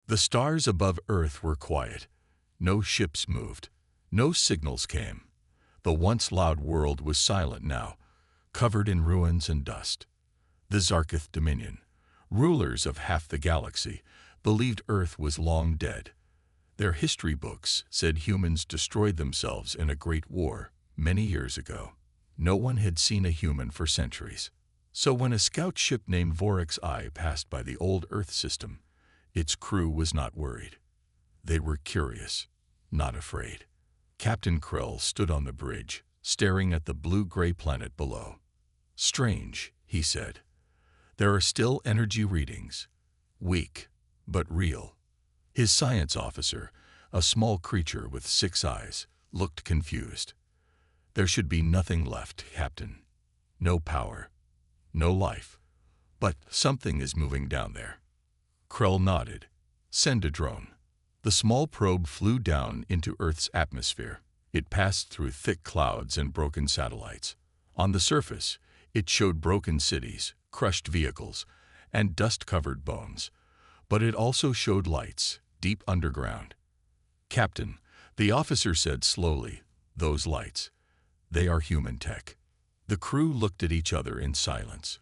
The stars above Earth were quiet. No ships moved. No signals came. The once loud world was silent now, covered in ruins and dust. The Zarkith Dominion, rulers of half the galaxy, believed Earth was long dead. Their history books said humans destroyed themselves in a great war many years ago. No one had seen a human for centuries. So when a scout ship named Vorex I passed by the old Earth system, its crew was not worried. They were curious, not afraid. Captain Krill stood on the bridge, staring at the blue-gray planet below. "Strange," he said. "There are still energy readings. Weak, but real." His science officer, a small creature with 6 eyes, looked confused. "There should be nothing left, Captain. No power, no life. But something is moving down there." Krell nodded. "Send a drone." The small probe flew down into Earth's atmosphere. It passed through thick clouds and broken satellites. On the surface, it showed broken cities, crushed vehicles, and dust-covered bones. But it also showed lights, deep underground. "Captain," the officer said slowly, "those lights, they are human tech." The crew looked at each other in silence.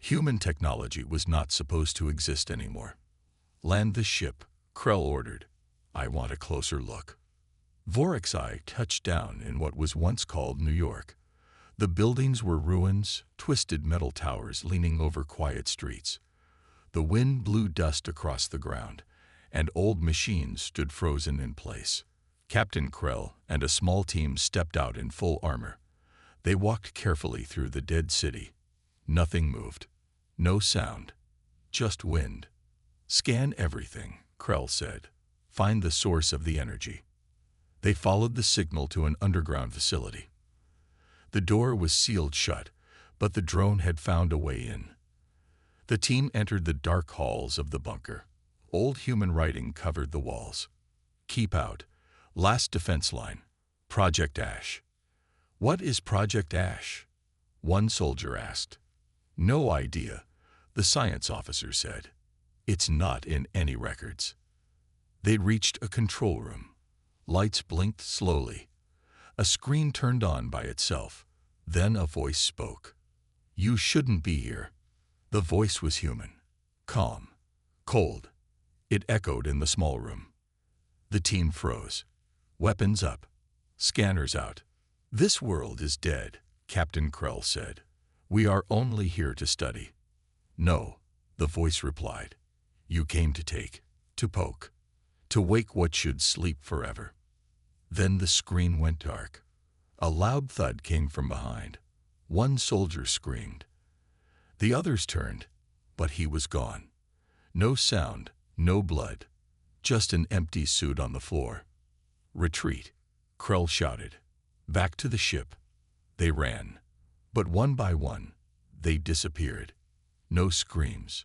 Human technology was not supposed to exist anymore. "Land the ship," Krell ordered. "I want a closer look." Vorex I touched down in what was once called New York. The buildings were ruins, twisted metal towers leaning over quiet streets. The wind blew dust across the ground, and old machines stood frozen in place. Captain Krell and a small team stepped out in full armor. They walked carefully through the dead city. Nothing moved. No sound. Just wind. "Scan everything," Krell said. "Find the source of the energy." They followed the signal to an underground facility. The door was sealed shut, but the drone had found a way in. The team entered the dark halls of the bunker. Old human writing covered the walls. "Keep out. Last defense line. Project Ash." "What is Project Ash?" one soldier asked. "No idea," the science officer said. "It's not in any records." They reached a control room. Lights blinked slowly. A screen turned on by itself. Then a voice spoke. "You shouldn't be here." The voice was human. Calm. Cold. It echoed in the small room. The team froze. Weapons up. Scanners out. "This world is dead," Captain Krell said. "We are only here to study." "No," the voice replied. "You came to take, to poke, to wake what should sleep forever." Then the screen went dark. A loud thud came from behind. One soldier screamed. The others turned, but he was gone. No sound, no blood, just an empty suit on the floor. "Retreat," Krell shouted. "Back to the ship." They ran. But one by one, they disappeared. No screams,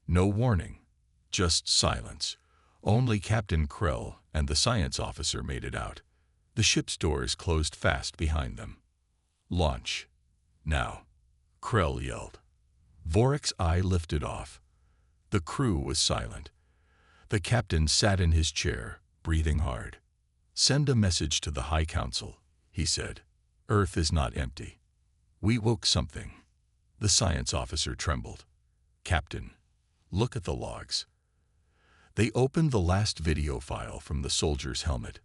no warning, just silence. Only Captain Krell and the science officer made it out. The ship's doors closed fast behind them. "Launch. Now," Krell yelled. Vorex I lifted off. The crew was silent. The captain sat in his chair, breathing hard. "Send a message to the High Council," he said. "Earth is not empty. We woke something." The science officer trembled. "Captain, look at the logs." They opened the last video file from the soldier's helmet.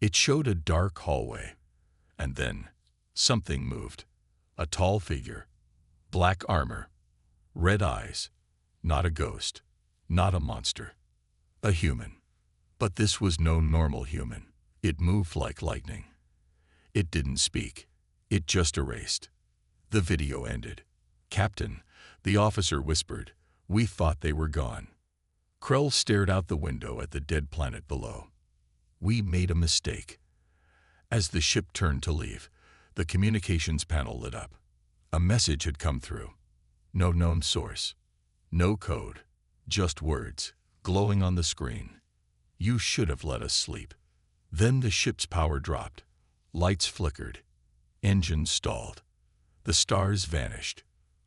It showed a dark hallway. And then, something moved. A tall figure. Black armor. Red eyes. Not a ghost. Not a monster. A human. But this was no normal human. It moved like lightning. It didn't speak. It just erased. The video ended. "Captain," the officer whispered, "we thought they were gone." Krell stared out the window at the dead planet below. "We made a mistake." As the ship turned to leave, the communications panel lit up. A message had come through. No known source. No code. Just words, glowing on the screen. "You should have let us sleep." Then the ship's power dropped. Lights flickered. Engines stalled. The stars vanished.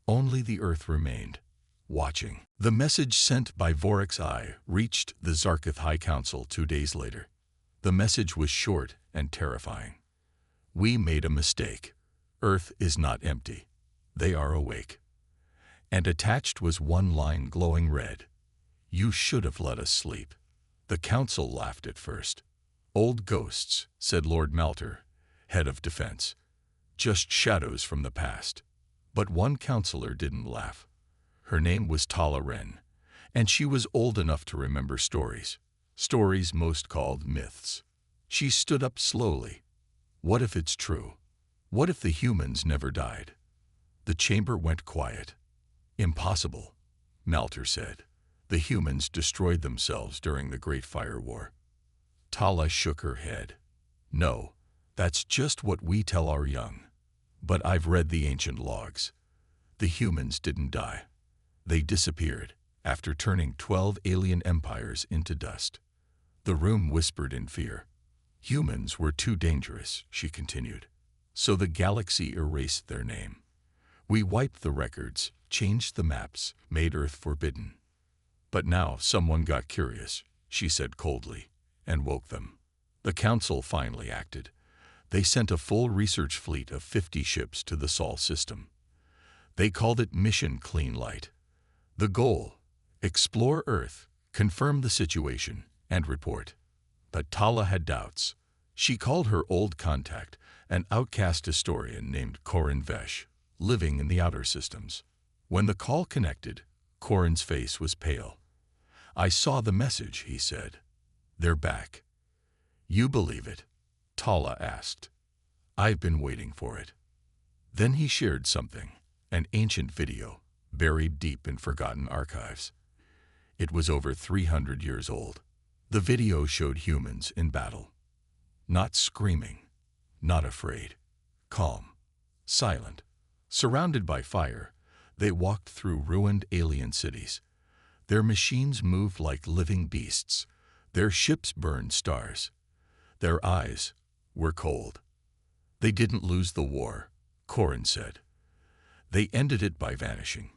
Only the Earth remained. watching. The message sent by Vorek's eye reached the Zarkith High Council 2 days later. The message was short and terrifying. We made a mistake. Earth is not empty. They are awake. And attached was one line glowing red. You should have let us sleep. The council laughed at first. Old ghosts, said Lord Malter, head of defense. Just shadows from the past. But one counselor didn't laugh. Her name was Tala Wren, and she was old enough to remember stories. Stories most called myths. She stood up slowly. What if it's true? What if the humans never died? The chamber went quiet. Impossible, Malter said. The humans destroyed themselves during the Great Fire War. Tala shook her head. No, that's just what we tell our young. But I've read the ancient logs. The humans didn't die. They disappeared after turning 12 alien empires into dust. The room whispered in fear. Humans were too dangerous, she continued. So the galaxy erased their name. We wiped the records, changed the maps, made Earth forbidden. But now someone got curious, she said coldly, and woke them. The council finally acted. They sent a full research fleet of 50 ships to the Sol system. They called it Mission Clean Light. The goal: explore Earth, confirm the situation, and report. But Tala had doubts. She called her old contact, an outcast historian named Corin Vesh, living in the outer systems. When the call connected, Corin's face was pale. I saw the message, he said. They're back. You believe it? Tala asked. I've been waiting for it. Then he shared something, an ancient video, buried deep in forgotten archives. It was over 300 years old. The video showed humans in battle. Not screaming, not afraid, calm, silent. Surrounded by fire, they walked through ruined alien cities. Their machines moved like living beasts. Their ships burned stars. Their eyes were cold. They didn't lose the war, Corin said. They ended it by vanishing.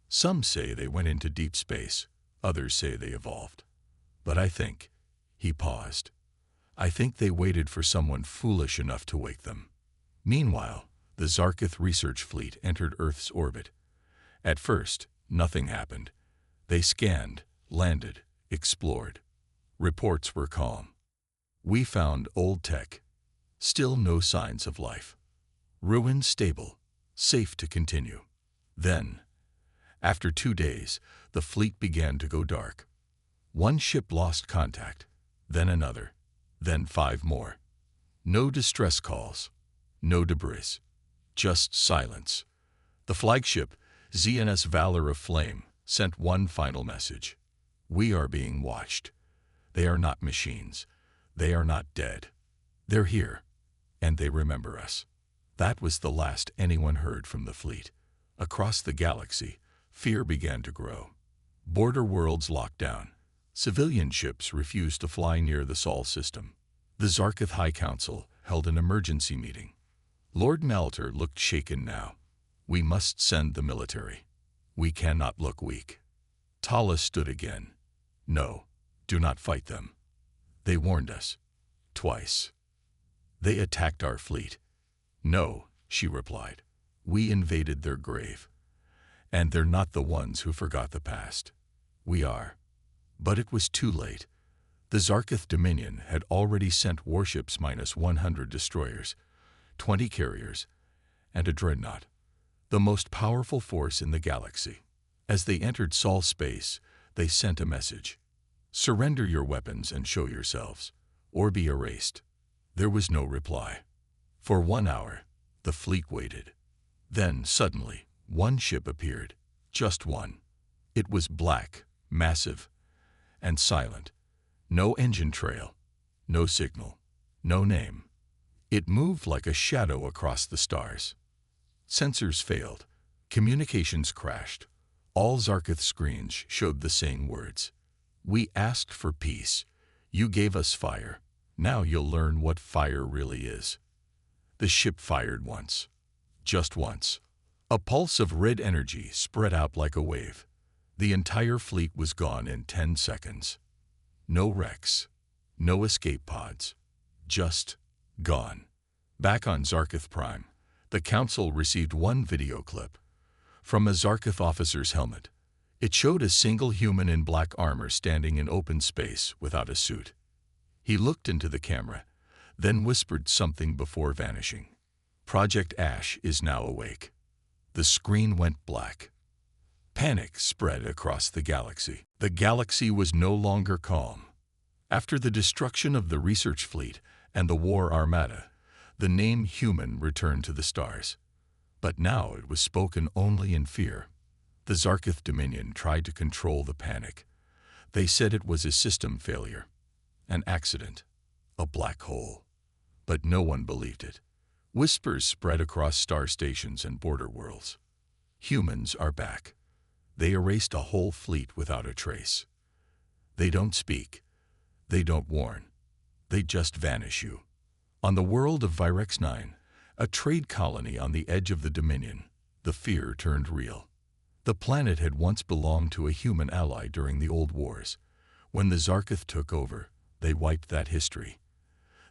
Some say they went into deep space. Others say they evolved. But I think, he paused, I think they waited for someone foolish enough to wake them. Meanwhile, the Zarkith research fleet entered Earth's orbit. At first, nothing happened. They scanned, landed, explored. Reports were calm. We found old tech. Still no signs of life. Ruins stable, safe to continue. Then, after 2 days, the fleet began to go dark. One ship lost contact, then another, then 5 more. No distress calls, no debris, just silence. The flagship, ZNS Valor of Flame, sent one final message. We are being watched. They are not machines. They are not dead. They're here, and they remember us. That was the last anyone heard from the fleet. Across the galaxy, fear began to grow. Border worlds locked down. Civilian ships refused to fly near the Sol system. The Zarkith High Council held an emergency meeting. Lord Malter looked shaken now. We must send the military. We cannot look weak. Tala stood again. No, do not fight them. They warned us. Twice. They attacked our fleet. No, she replied. We invaded their grave. And they're not the ones who forgot the past. We are. But it was too late. The Zarkith Dominion had already sent warships minus 100 destroyers, 20 carriers, and a dreadnought, the most powerful force in the galaxy. As they entered Sol space, they sent a message. Surrender your weapons and show yourselves, or be erased. There was no reply. For 1 hour, the fleet waited. Then, suddenly, one ship appeared. Just one. It was black, massive, and silent. No engine trail, no signal, no name. It moved like a shadow across the stars. Sensors failed. Communications crashed. All Zarkith screens showed the same words. We asked for peace. You gave us fire. Now you'll learn what fire really is. The ship fired once. Just once. A pulse of red energy spread out like a wave. The entire fleet was gone in 10 seconds. No wrecks, no escape pods, just gone. Back on Zarkith Prime, the Council received one video clip from a Zarkith officer's helmet. It showed a single human in black armor standing in open space without a suit. He looked into the camera, then whispered something before vanishing. Project Ash is now awake. The screen went black. Panic spread across the galaxy. The galaxy was no longer calm. After the destruction of the research fleet and the war armada, the name human returned to the stars. But now it was spoken only in fear. The Zarkith Dominion tried to control the panic. They said it was a system failure, an accident, a black hole. But no one believed it. Whispers spread across star stations and border worlds. Humans are back. They erased a whole fleet without a trace. They don't speak. They don't warn. They just vanish you. On the world of Virex 9, a trade colony on the edge of the Dominion, the fear turned real. The planet had once belonged to a human ally during the old wars. When the Zarkith took over, they wiped that history.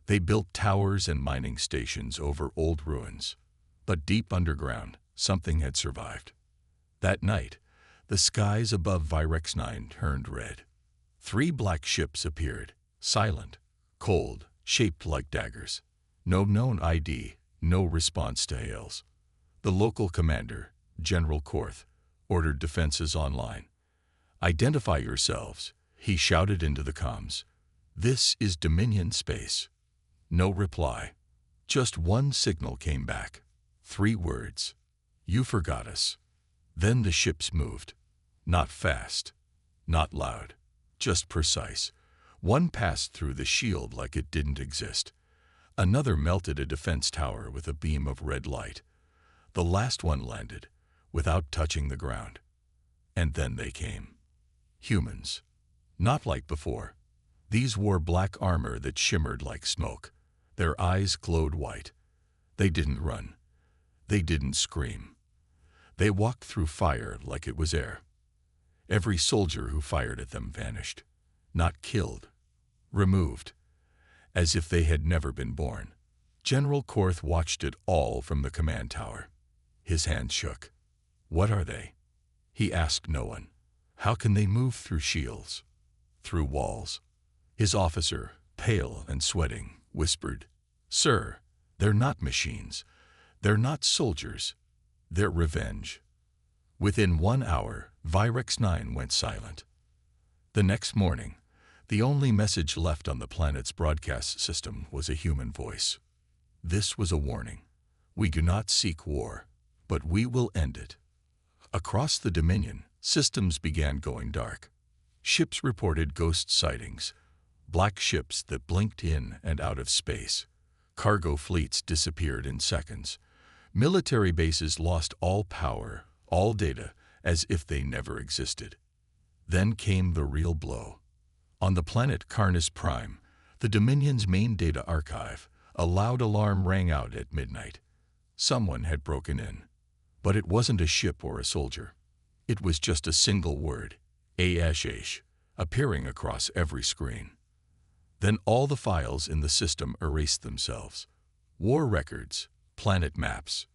They built towers and mining stations over old ruins. But deep underground, something had survived. That night, the skies above Virex 9 turned red. 3 black ships appeared, silent, cold, shaped like daggers. No known ID, no response to hails. The local commander, General Korth, ordered defenses online. "Identify yourselves," he shouted into the comms. "This is Dominion space." No reply. Just one signal came back. 3 words. "You forgot us." Then the ships moved. Not fast, not loud, just precise. One passed through the shield like it didn't exist. Another melted a defense tower with a beam of red light. The last one landed, without touching the ground. And then they came. Humans. Not like before. These wore black armor that shimmered like smoke. Their eyes glowed white. They didn't run. They didn't scream. They walked through fire like it was air. Every soldier who fired at them vanished. Not killed. Removed. As if they had never been born. General Korth watched it all from the command tower. His hands shook. "What are they?" He asked no one. "How can they move through shields? Through walls?" His officer, pale and sweating, whispered, "Sir, they're not machines. They're not soldiers. They're revenge." Within 1 hour, Virex 9 went silent. The next morning, the only message left on the planet's broadcast system was a human voice. This was a warning. "We do not seek war, but we will end it." Across the Dominion, systems began going dark. Ships reported ghost sightings, black ships that blinked in and out of space. Cargo fleets disappeared in seconds. Military bases lost all power, all data, as if they never existed. Then came the real blow. On the planet Carnus Prime, the Dominion's main data archive, a loud alarm rang out at midnight. Someone had broken in. But it wasn't a ship or a soldier. It was just a single word, "Ash," appearing across every screen. Then all the files in the system erased themselves. War records, planet maps,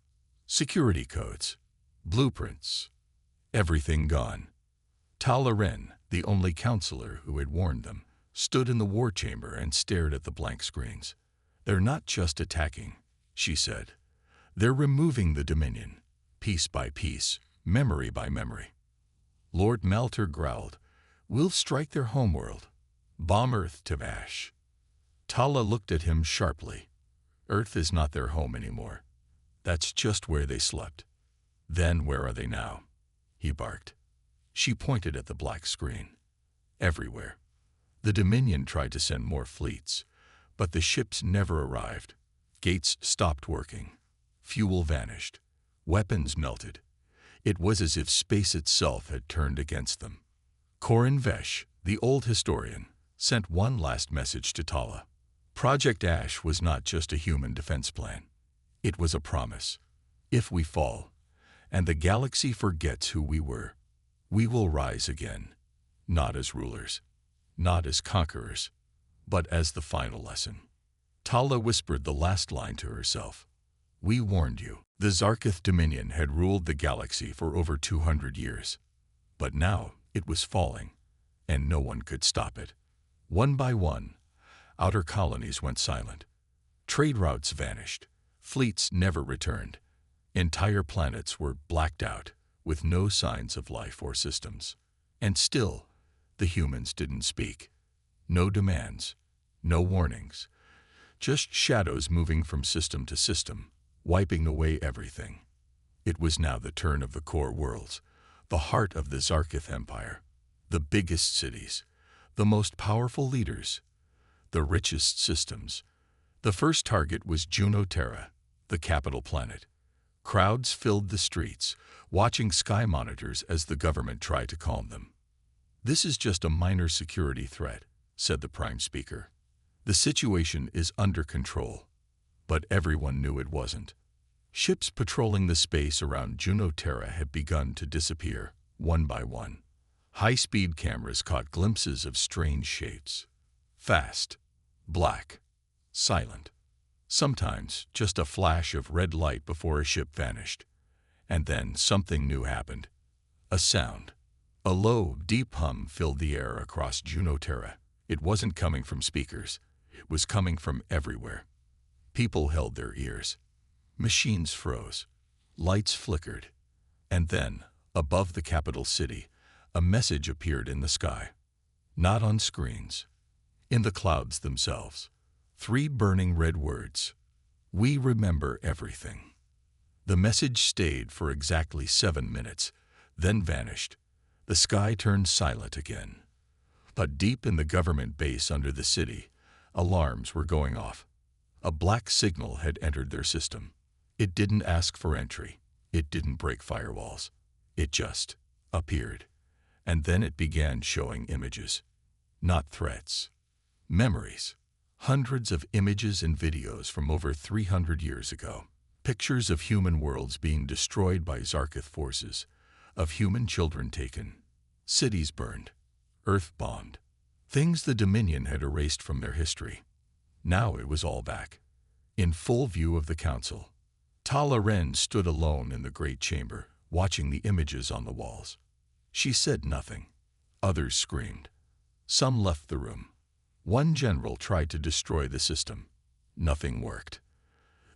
security codes, blueprints, everything gone. Tala Ren, the only counselor who had warned them, stood in the war chamber and stared at the blank screens. "They're not just attacking," she said. "They're removing the Dominion, piece by piece, memory by memory." Lord Malter growled, "We'll strike their homeworld. Bomb Earth to ash." Tala looked at him sharply. "Earth is not their home anymore. That's just where they slept." "Then where are they now?" he barked. She pointed at the black screen. "Everywhere." The Dominion tried to send more fleets, but the ships never arrived. Gates stopped working. Fuel vanished. Weapons melted. It was as if space itself had turned against them. Corin Vesh, the old historian, sent one last message to Tala. Project Ash was not just a human defense plan. It was a promise. If we fall, and the galaxy forgets who we were, We will rise again, not as rulers, not as conquerors, but as the final lesson. Tala whispered the last line to herself. We warned you. The Zarkith Dominion had ruled the galaxy for over 200 years. But now it was falling, and no one could stop it. One by one, outer colonies went silent. Trade routes vanished. Fleets never returned. Entire planets were blacked out, with no signs of life or systems. And still, the humans didn't speak. No demands, no warnings. Just shadows moving from system to system, wiping away everything. It was now the turn of the core worlds, the heart of the Zarkith Empire, the biggest cities, the most powerful leaders, the richest systems. The first target was Juno Terra, the capital planet. Crowds filled the streets, watching sky monitors as the government tried to calm them. This is just a minor security threat, said the prime speaker. The situation is under control. But everyone knew it wasn't. Ships patrolling the space around Juno Terra had begun to disappear, one by one. High-speed cameras caught glimpses of strange shapes. Fast, black, silent. Sometimes just a flash of red light before a ship vanished. And then something new happened. A sound. A low, deep hum filled the air across Juno Terra. It wasn't coming from speakers. It was coming from everywhere. People held their ears. Machines froze. Lights flickered. And then, above the capital city, a message appeared in the sky. Not on screens. In the clouds themselves. 3 burning red words. We remember everything. The message stayed for exactly 7 minutes, then vanished. The sky turned silent again. But deep in the government base under the city, alarms were going off. A black signal had entered their system. It didn't ask for entry. It didn't break firewalls. It just appeared. And then it began showing images. Not threats. Memories. Hundreds of images and videos from over 300 years ago. Pictures of human worlds being destroyed by Zarkith forces, of human children taken, cities burned, Earth bombed, things the Dominion had erased from their history. Now it was all back, in full view of the council. Tala Ren stood alone in the great chamber, watching the images on the walls. She said nothing. Others screamed. Some left the room. One general tried to destroy the system. Nothing worked.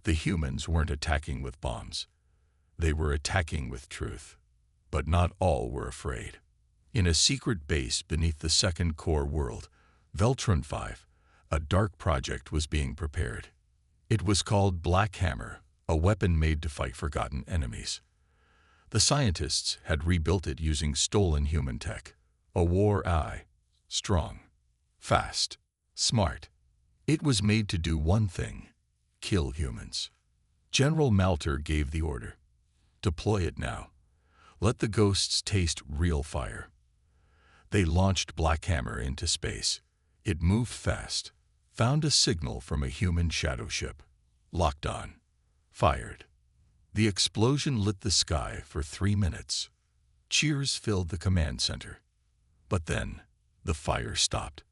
The humans weren't attacking with bombs. They were attacking with truth. But not all were afraid. In a secret base beneath the second core world, Veltron 5, a dark project was being prepared. It was called Black Hammer, a weapon made to fight forgotten enemies. The scientists had rebuilt it using stolen human tech. A war eye, strong, fast, smart. It was made to do one thing: kill humans. General Malter gave the order. Deploy it now. Let the ghosts taste real fire. They launched Black Hammer into space. It moved fast, found a signal from a human shadow ship, locked on, fired. The explosion lit the sky for 3 minutes. Cheers filled the command center. But then, the fire stopped,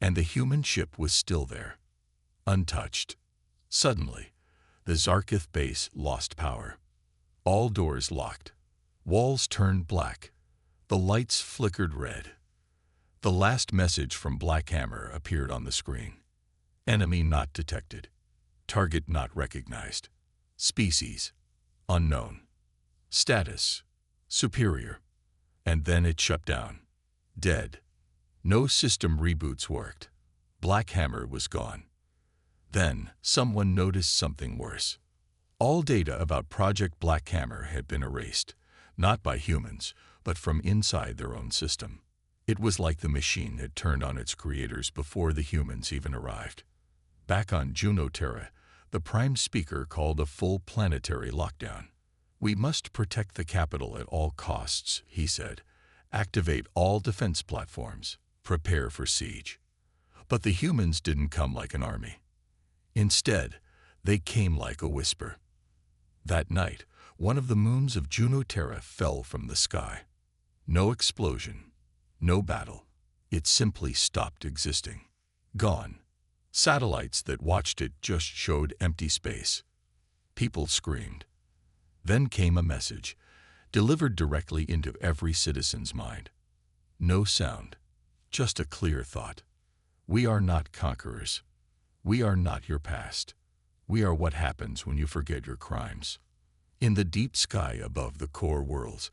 and the human ship was still there, untouched. Suddenly, the Zarkith base lost power. All doors locked. Walls turned black. The lights flickered red. The last message from Black Hammer appeared on the screen. Enemy not detected. Target not recognized. Species unknown. Status superior. And then it shut down. Dead. No system reboots worked. Black Hammer was gone. Then someone noticed something worse. All data about Project Black Hammer had been erased, not by humans, but from inside their own system. It was like the machine had turned on its creators before the humans even arrived. Back on Juno Terra, the prime speaker called a full planetary lockdown. We must protect the capital at all costs, he said. Activate all defense platforms. Prepare for siege. But the humans didn't come like an army. Instead, they came like a whisper. That night, one of the moons of Juno Terra fell from the sky. No explosion, no battle. It simply stopped existing. Gone. Satellites that watched it just showed empty space. People screamed. Then came a message, delivered directly into every citizen's mind. No sound, just a clear thought. We are not conquerors. We are not your past. We are what happens when you forget your crimes. In the deep sky above the core worlds,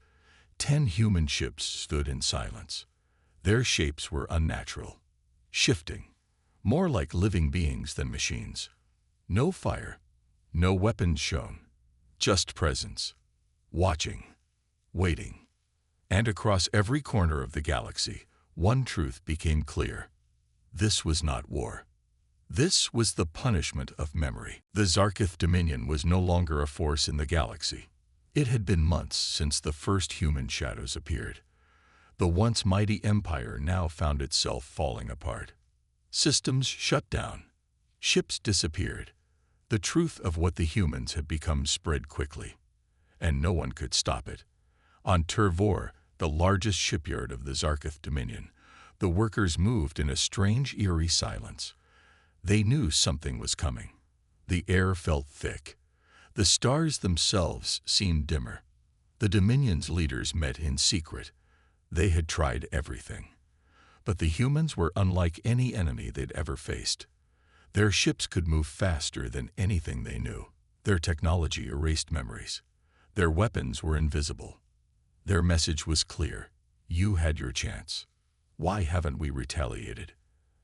10 human ships stood in silence. Their shapes were unnatural, shifting, more like living beings than machines. No fire, no weapons shown, just presence, watching, waiting. And across every corner of the galaxy, one truth became clear. This was not war. This was the punishment of memory. The Zarkith Dominion was no longer a force in the galaxy. It had been months since the first human shadows appeared. The once mighty empire now found itself falling apart. Systems shut down. Ships disappeared. The truth of what the humans had become spread quickly, and no one could stop it. On Tervor, the largest shipyard of the Zarkith Dominion, the workers moved in a strange, eerie silence. They knew something was coming. The air felt thick. The stars themselves seemed dimmer. The Dominion's leaders met in secret. They had tried everything. But the humans were unlike any enemy they'd ever faced. Their ships could move faster than anything they knew. Their technology erased memories. Their weapons were invisible. Their message was clear. You had your chance. Why haven't we retaliated?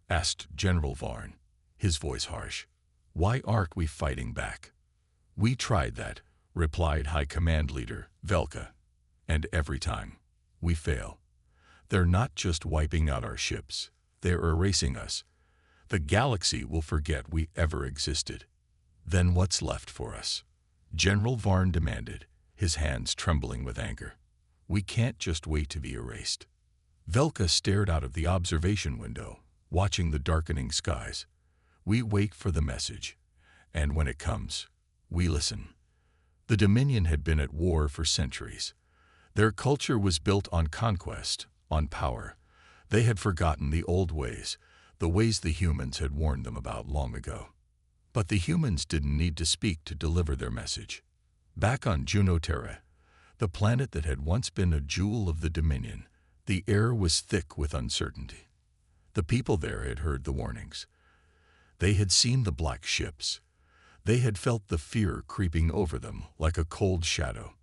Asked General Varn, his voice harsh. Why aren't we fighting back? We tried that, replied High Command Leader Velka. And every time, we fail. They're not just wiping out our ships, they're erasing us. The galaxy will forget we ever existed. Then what's left for us? General Varn demanded, his hands trembling with anger. We can't just wait to be erased. Velka stared out of the observation window, watching the darkening skies. We wait for the message, and when it comes, we listen. The Dominion had been at war for centuries. Their culture was built on conquest, on power. They had forgotten the old ways, the ways the humans had warned them about long ago. But the humans didn't need to speak to deliver their message. Back on Juno-Terra, the planet that had once been a jewel of the Dominion, the air was thick with uncertainty. The people there had heard the warnings. They had seen the black ships. They had felt the fear creeping over them like a cold shadow.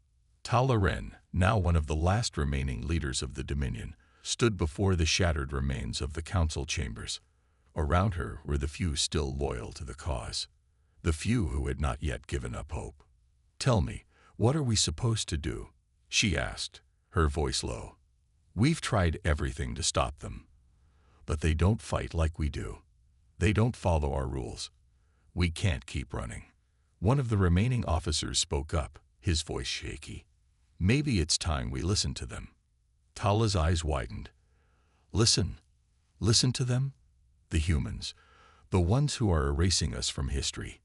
Tala Ren, now one of the last remaining leaders of the Dominion, stood before the shattered remains of the council chambers. Around her were the few still loyal to the cause, the few who had not yet given up hope. Tell me, what are we supposed to do? She asked, her voice low. We've tried everything to stop them, but they don't fight like we do. They don't follow our rules. We can't keep running. One of the remaining officers spoke up, his voice shaky. Maybe it's time we listen to them. Tala's eyes widened. Listen. Listen to them? The humans. The ones who are erasing us from history.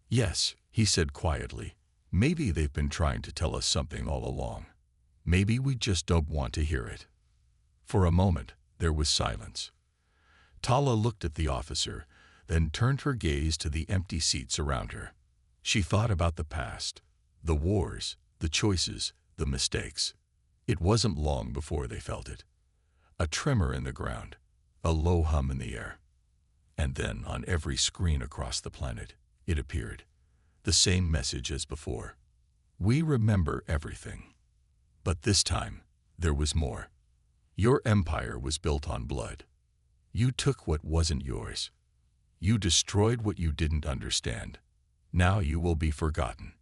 Yes, he said quietly. Maybe they've been trying to tell us something all along. Maybe we just don't want to hear it. For a moment, there was silence. Tala looked at the officer, then turned her gaze to the empty seats around her. She thought about the past, the wars, the choices, the mistakes. It wasn't long before they felt it. A tremor in the ground, a low hum in the air. And then, on every screen across the planet, it appeared. The same message as before. We remember everything. But this time, there was more. Your empire was built on blood. You took what wasn't yours. You destroyed what you didn't understand. Now you will be forgotten.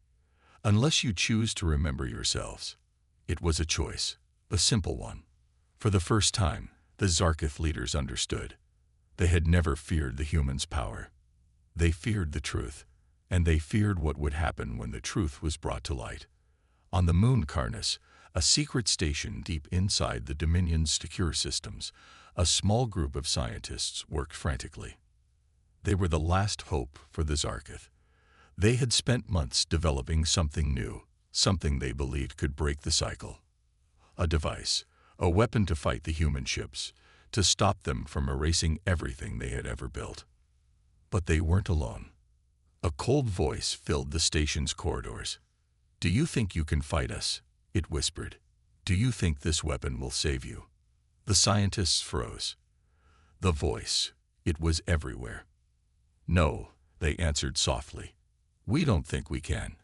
Unless you choose to remember yourselves. It was a choice, a simple one. For the first time, the Zarkith leaders understood. They had never feared the humans' power. They feared the truth, and they feared what would happen when the truth was brought to light. On the moon Karnas, a secret station deep inside the Dominion's secure systems, a small group of scientists worked frantically. They were the last hope for the Zarkith. They had spent months developing something new, something they believed could break the cycle. A device, a weapon to fight the human ships, to stop them from erasing everything they had ever built. But they weren't alone. A cold voice filled the station's corridors. "Do you think you can fight us?" it whispered. "Do you think this weapon will save you?" The scientists froze. The voice, it was everywhere. "No," they answered softly. "We don't think we can."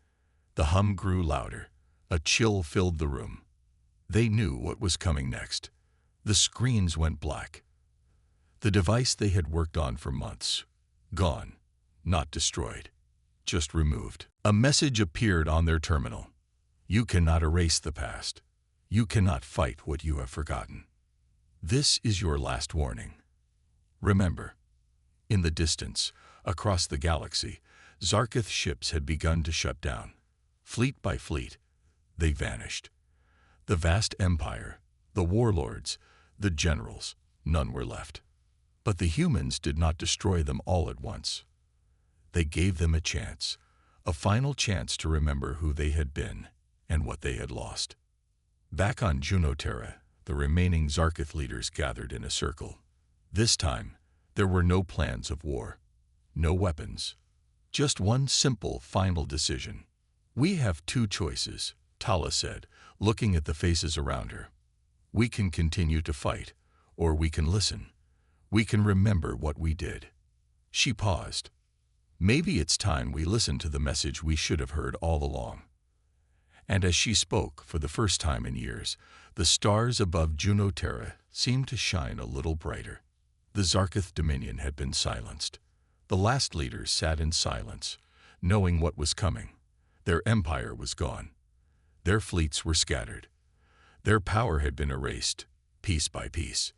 The hum grew louder. A chill filled the room. They knew what was coming next. The screens went black. The device they had worked on for months, gone, not destroyed, just removed. A message appeared on their terminal. "You cannot erase the past. You cannot fight what you have forgotten. This is your last warning. Remember." In the distance, across the galaxy, Zarkith ships had begun to shut down. Fleet by fleet, they vanished. The vast empire, the warlords, the generals, none were left. But the humans did not destroy them all at once. They gave them a final chance to remember who they had been and what they had lost. Back on Junoterra, the remaining Zarkith leaders gathered in a circle. This time, there were no plans of war, no weapons, just one simple final decision. "We have two choices," Tala said, looking at the faces around her. "We can continue to fight, or we can listen. We can remember what we did." She paused. "Maybe it's time we listen to the message we should have heard all along." And as she spoke, for the first time in years, the stars above Junoterra seemed to shine a little brighter. The Zarkith Dominion had been silenced. The last leaders sat in silence, knowing what was coming. Their empire was gone. Their fleets were scattered. Their power had been erased, piece by piece.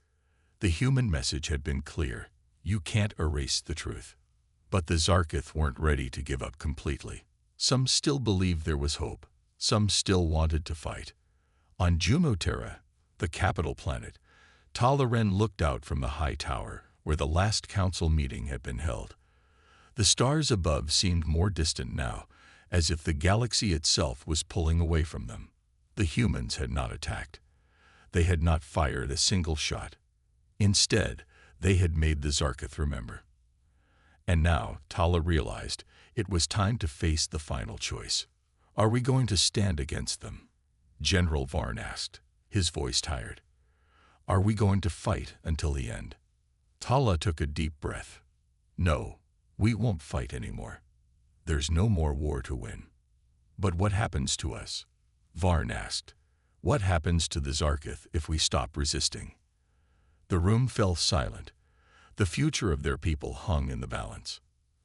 The human message had been clear: you can't erase the truth. But the Zarkith weren't ready to give up completely. Some still believed there was hope. Some still wanted to fight. On Junoterra, the capital planet, Talaren looked out from the high tower where the last council meeting had been held. The stars above seemed more distant now, as if the galaxy itself was pulling away from them. The humans had not attacked. They had not fired a single shot. Instead, they had made the Zarkith remember. And now, Tala realized, it was time to face the final choice. Are we going to stand against them? General Varn asked, his voice tired. Are we going to fight until the end? Tala took a deep breath. No, we won't fight anymore. There's no more war to win. But what happens to us? Varn asked. What happens to the Zarkith if we stop resisting? The room fell silent. The future of their people hung in the balance.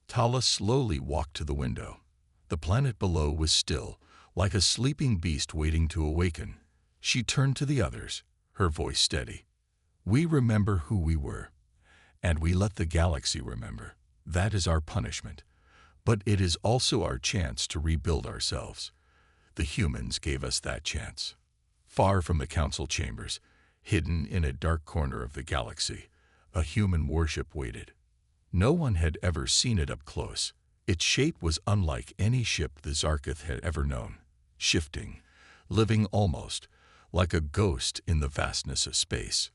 Tala slowly walked to the window. The planet below was still, like a sleeping beast waiting to awaken. She turned to the others, her voice steady. We remember who we were, and we let the galaxy remember. That is our punishment. But it is also our chance to rebuild ourselves. The humans gave us that chance. Far from the council chambers, hidden in a dark corner of the galaxy, a human warship waited. No one had ever seen it up close. Its shape was unlike any ship the Zarkith had ever known, shifting, living almost like a ghost in the vastness of space.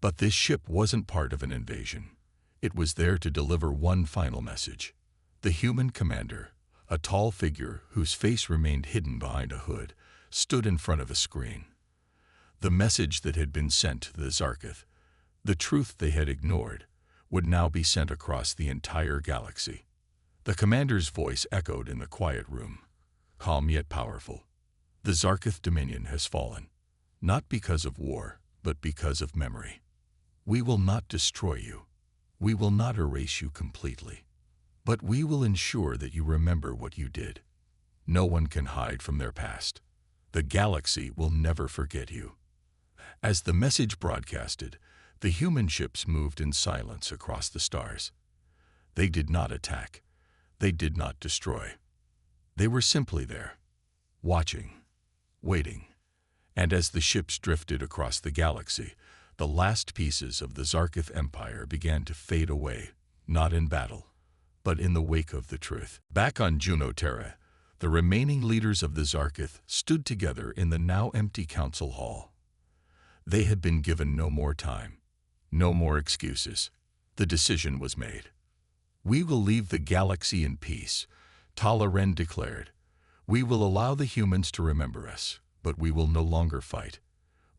But this ship wasn't part of an invasion. It was there to deliver one final message. The human commander, a tall figure whose face remained hidden behind a hood, stood in front of a screen. The message that had been sent to the Zarkith, the truth they had ignored, would now be sent across the entire galaxy. The commander's voice echoed in the quiet room, calm yet powerful. The Zarkith Dominion has fallen, not because of war, but because of memory. We will not destroy you. We will not erase you completely. But we will ensure that you remember what you did. No one can hide from their past. The galaxy will never forget you. As the message broadcasted, the human ships moved in silence across the stars. They did not attack. They did not destroy. They were simply there, watching, waiting. And as the ships drifted across the galaxy, the last pieces of the Zarkith Empire began to fade away, not in battle, but in the wake of the truth. Back on Junoterra, the remaining leaders of the Zarkith stood together in the now empty council hall. They had been given no more time, no more excuses. The decision was made. "We will leave the galaxy in peace," Talaren declared. "We will allow the humans to remember us, but we will no longer fight.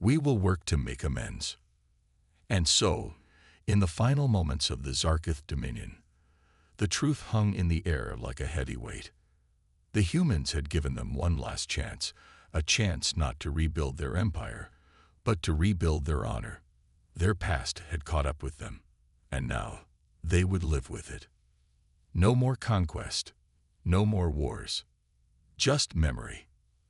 We will work to make amends." And so, in the final moments of the Zarkith Dominion, the truth hung in the air like a heavy weight. The humans had given them one last chance, a chance not to rebuild their empire, but to rebuild their honor. Their past had caught up with them, and now they would live with it. No more conquest, no more wars, just memory.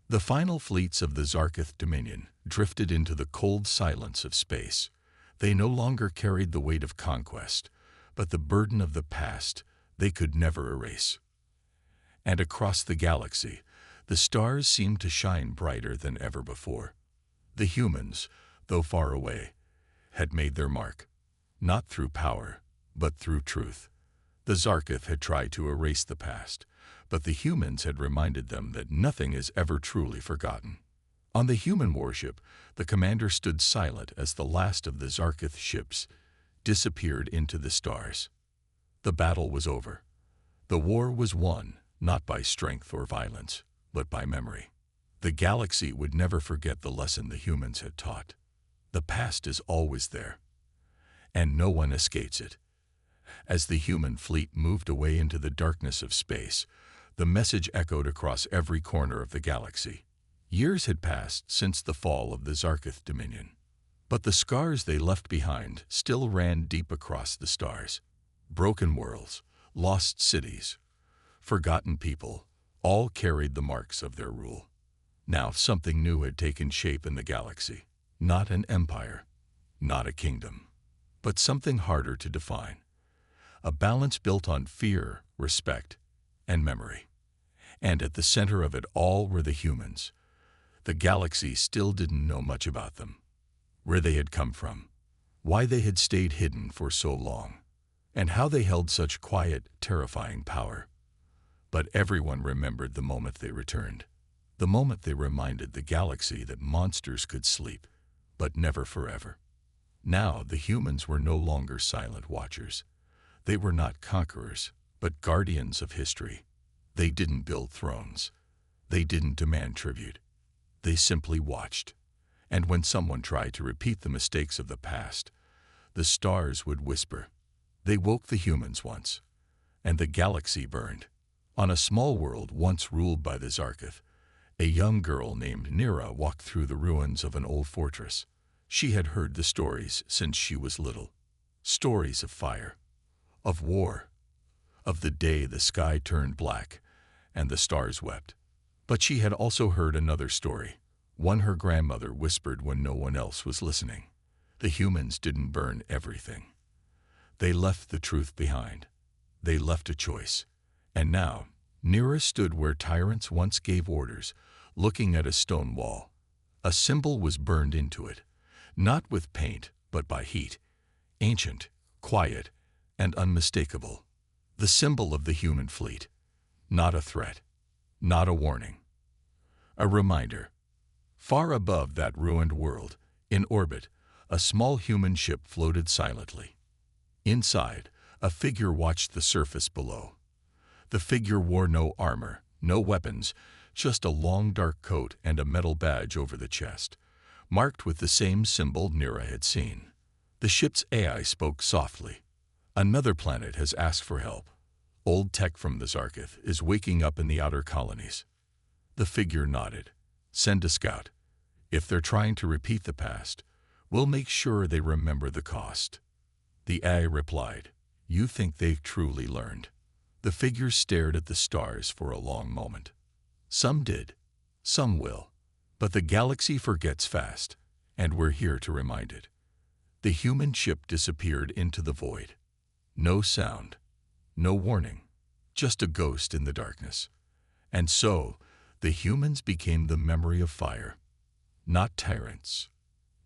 The final fleets of the Zarkith Dominion drifted into the cold silence of space. They no longer carried the weight of conquest, but the burden of the past they could never erase. And across the galaxy, the stars seemed to shine brighter than ever before. The humans, though far away, had made their mark, not through power, but through truth. The Zarkith had tried to erase the past, but the humans had reminded them that nothing is ever truly forgotten. On the human warship, the commander stood silent as the last of the Zarkith ships disappeared into the stars. The battle was over. The war was won, not by strength or violence, but by memory. The galaxy would never forget the lesson the humans had taught. The past is always there, and no one escapes it. As the human fleet moved away into the darkness of space, the message echoed across every corner of the galaxy. Years had passed since the fall of the Zarkith Dominion, but the scars they left behind still ran deep across the stars. Broken worlds, lost cities, forgotten people, all carried the marks of their rule. Now something new had taken shape in the galaxy. Not an empire, not a kingdom, but something harder to define. A balance built on fear, respect, and memory. And at the center of it all were the humans. The galaxy still didn't know much about them, where they had come from, why they had stayed hidden for so long, and how they held such quiet, terrifying power. But everyone remembered the moment they returned, the moment they reminded the galaxy that monsters could sleep, but never forever. Now the humans were no longer silent watchers. They were not conquerors, but guardians of history. They didn't build thrones. They didn't demand tribute. They simply watched. And when someone tried to repeat the mistakes of the past, the stars would whisper. They woke the humans once, and the galaxy burned. On a small world once ruled by the Zarkith, a young girl named Nira walked through the ruins of an old fortress. She had heard the stories since she was little. Stories of fire, of war, of the day the sky turned black and the stars wept. But she had also heard another story, one her grandmother whispered when no one else was listening. The humans didn't burn everything. They left the truth behind. They left a choice. And now, Nira stood where tyrants once gave orders, looking at a stone wall. A symbol was burned into it, not with paint, but by heat. Ancient, quiet, and unmistakable. The symbol of the human fleet. Not a threat, not a warning. A reminder. Far above that ruined world, in orbit, a small human ship floated silently. Inside, a figure watched the surface below. The figure wore no armor, no weapons, just a long dark coat and a metal badge over the chest, marked with the same symbol Nira had seen. The ship's AI spoke softly. "Another planet has asked for help. Old tech from the Zarkith is waking up in the outer colonies." The figure nodded. "Send a scout. If they're trying to repeat the past, we'll make sure they remember the cost." The AI replied, "You think they've truly learned?" The figure stared at the stars for a long moment. "Some did. Some will. But the galaxy forgets fast, and we're here to remind it." The human ship disappeared into the void. No sound, no warning, just a ghost in the darkness. And so, the humans became the memory of fire. Not tyrants,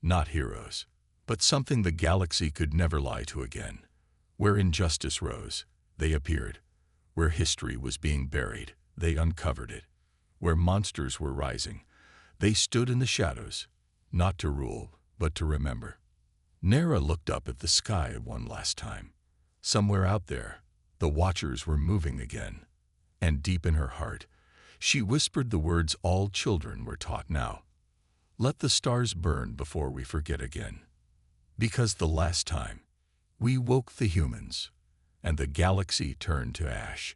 not heroes, but something the galaxy could never lie to again. Where injustice rose, they appeared. Where history was being buried, they uncovered it. Where monsters were rising, they stood in the shadows, not to rule, but to remember. Nera looked up at the sky one last time. Somewhere out there, the watchers were moving again. And deep in her heart, she whispered the words all children were taught now. Let the stars burn before we forget again. Because the last time, we woke the humans, and the galaxy turned to ash.